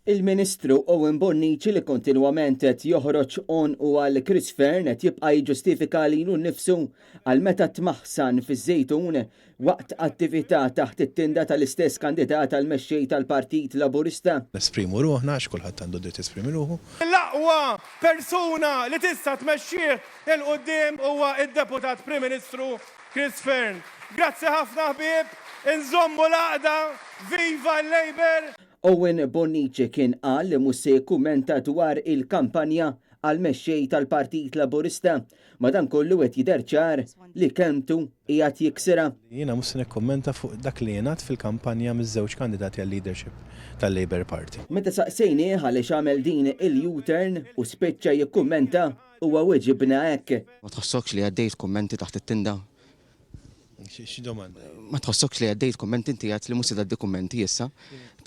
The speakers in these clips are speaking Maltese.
Il-Ministru Owen Bonnici li kontinwament qed joħroġ on u għal Chris Fern qed jibqa' jiġġustifika lilu nnifsu għal meta tmaħsan fiż-Żejtun waqt attività taħt it-tinda tal-istess kandidat għal mexxej tal-Partit Laburista. Nesprimu ruħna għax kulħadd għandu dritt esprimi ruħu. L-aqwa persuna li tista' tmexxih il-qudiem huwa id-Deputat Prim Ministru Chris Fern. Grazzi ħafna ħbieb, inżommu l-għaqda, viva l-Labor! Owen Bonnici kien qal li mhux se jikkummenta dwar il-kampanja għal mexxej tal-Partit Laburista, madankollu qed jidher ċar li kemmtu qiegħed jiksira. Jiena mhux se nikkummenta fuq dak li jingħad fil-kampanja miż-żewġ kandidati għal-leadership tal-Labour Party. Meta saqsejnieh għaliex għamel din il-U-turn u spiċċa jikkummenta huwa weġibna hekk. Ma tħossokx li għaddejt kummenti taħt it-tinda? Xi domanda? Ma tħossokx li għaddejt kummenti inti għad li mhux se tgħaddi kummenti issa,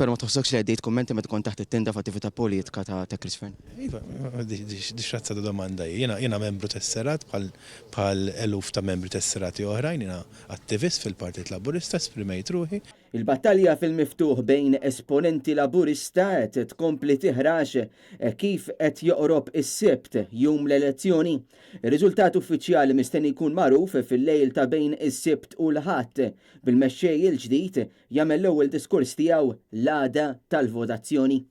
però ma tħossokx li għaddejt kummenti meta tkun taħt it-tinda f'attività politika ta' Chris Fern? Iva, di razza ta' domanda. Jiena membru tesserat bħal eluf ta' membri tesserati oħrajn, jiena attivist fil-Partit Laburista, esprimejt ruħi. Il-battalja fil-miftuħ bejn esponenti Laburista qed tkompli tiħrax kif qed joqrob is-Sibt jum l-elezzjoni. Ir-riżultat uffiċjali mistenni jkun magħruf fil-lejl ta' bejn is-Sibt u l-Ħadd bil-mexxej il-ġdid jagħmel l-ewwel diskors tiegħu l-għada tal-votazzjoni.